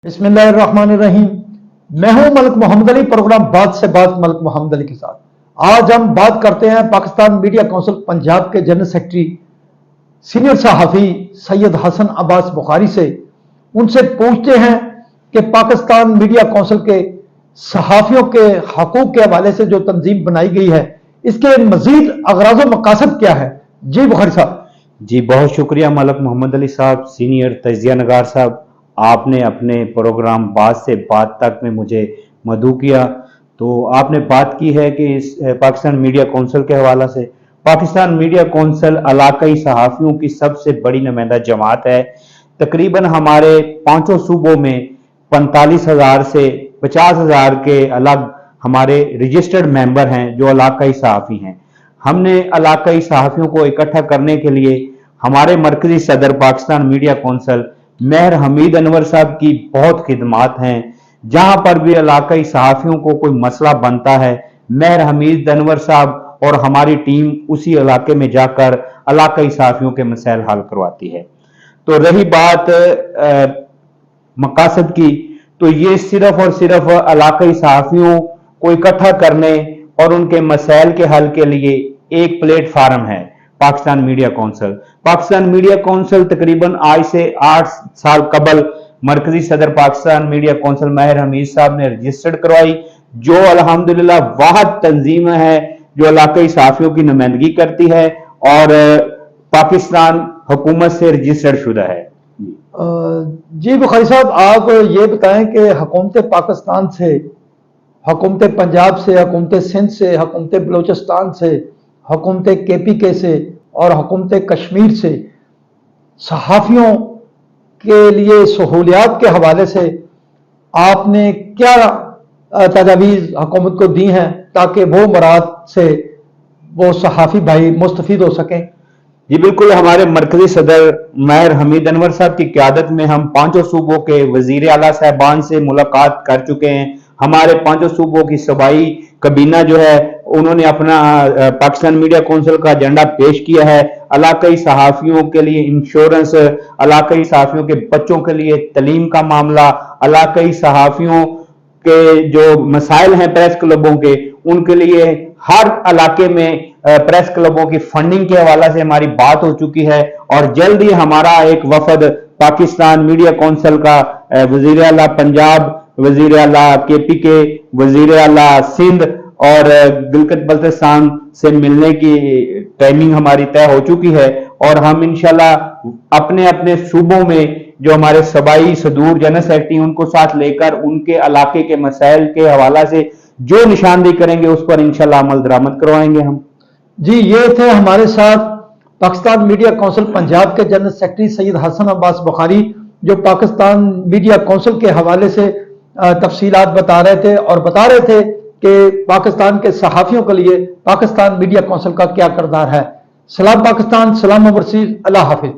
बिस्मिल्लाहिर्रहमानिर्रहीम। मैं हूं मलिक मोहम्मद अली, प्रोग्राम बात से बात मलिक मोहम्मद अली के साथ। आज हम बात करते हैं पाकिस्तान मीडिया काउंसिल पंजाब के जनरल सेक्रेटरी सीनियर सहाफ़ी सैयद हसन अब्बास बुखारी से। उनसे पूछते हैं कि पाकिस्तान मीडिया काउंसिल के सहाफ़ियों के हकूक़ के हवाले से जो तंजीम बनाई गई है, इसके मजीद अगराज़ व मकासद क्या है। जी बुखारी साहब। जी बहुत शुक्रिया मलिक मोहम्मद अली साहब, सीनियर तजिया नगार साहब, आपने अपने प्रोग्राम बात से बात तक में मुझे मदऊ किया। तो आपने बात की है कि इस पाकिस्तान मीडिया काउंसिल के हवाला से। पाकिस्तान मीडिया काउंसिल इलाकाई सहाफ़ियों की सबसे बड़ी नुमाइंदा जमात है। तकरीबन हमारे 5 सूबों में 45,000 से 50,000 के अलग हमारे रजिस्टर्ड मेंबर हैं जो इलाकाई सहाफ़ी हैं। हमने इलाकाई सहाफ़ियों को इकट्ठा करने के लिए हमारे मरकजी सदर पाकिस्तान मीडिया काउंसिल मेहर हमीद अनवर साहब की बहुत खिदमात हैं। जहां पर भी इलाकाई सहाफ़ियों को कोई मसला बनता है, मेहर हमीद अनवर साहब और हमारी टीम उसी इलाके में जाकर इलाकाई सहाफ़ियों के मसाइल हल करवाती है। तो रही बात मकासद की, तो ये सिर्फ और सिर्फ इलाकाई सहाफ़ियों को इकट्ठा करने और उनके मसाइल के हल के लिए एक प्लेटफार्म है Pakistan media council. Pakistan media council तकरीबन आज से 8 साल कबल मरकजी सदर पाकिस्तान मीडिया काउंसिल मेहर हमीद साहब ने रजिस्टर्ड करवाई, जो अल्हम्दुलिल्लाह वाहिद तंजीम है जो इलाकाई सहाफ़ियों की नुमाइंदगी करती है और पाकिस्तान हुकूमत से रजिस्टर्ड शुदा है। जी बुखारी साहब, आप ये बताएं कि हुकूमत पाकिस्तान से, हुकूमत पंजाब से, हुकूमत सिंध से, हुकूमत बलोचिस्तान से, हुकूमत KPK से और हुकूमत कश्मीर से सहाफ़ियों के लिए सहूलियात के हवाले से आपने क्या तजावीज़ हुकूमत को दी हैं ताकि वो मराद से वो सहाफ़ी भाई मुस्तफ़ीद हो सकें। जी बिल्कुल, हमारे मरकजी सदर मेहर हमीद अनवर साहब की क़यादत में हम 5 सूबों के वज़ीर आला साहबान से मुलाकात कर चुके हैं। हमारे 5 सूबों की सूबाई कबीना जो है उन्होंने अपना पाकिस्तान मीडिया काउंसिल का एजेंडा पेश किया है। इलाकाई सहाफ़ियों के लिए इंश्योरेंस, इलाकाई सहाफ़ियों के बच्चों के लिए तलीम का मामला, इलाकाई सहाफ़ियों के जो मसाइल हैं प्रेस क्लबों के, उनके लिए हर इलाके में प्रेस क्लबों की फंडिंग के हवाले से हमारी बात हो चुकी है। और जल्द ही हमारा एक वफद पाकिस्तान मीडिया काउंसिल का वज़ीर आला पंजाब, वज़ीर आला KPK, वज़ीर आला सिंध और गिलगित बल्तिस्तान से मिलने की टाइमिंग हमारी तय हो चुकी है। और हम इंशाल्लाह अपने अपने सूबों में जो हमारे सबाई सदूर जनरल सेक्रेटरी उनको साथ लेकर उनके इलाके के मसाइल के हवाला से जो निशानदेही करेंगे उस पर इंशाल्लाह अमल दरामद करवाएंगे हम। जी, ये थे हमारे साथ पाकिस्तान मीडिया काउंसिल पंजाब के जनरल सेक्रेटरी सैयद हसन अब्बास बुखारी, जो पाकिस्तान मीडिया काउंसिल के हवाले से तफसीलात बता रहे थे और बता रहे थे कि पाकिस्तान के सहाफ़ियों के लिए पाकिस्तान मीडिया काउंसिल का क्या किरदार है। सलाम पाकिस्तान, सलाम ओवरसीज, अल्लाह हाफिज।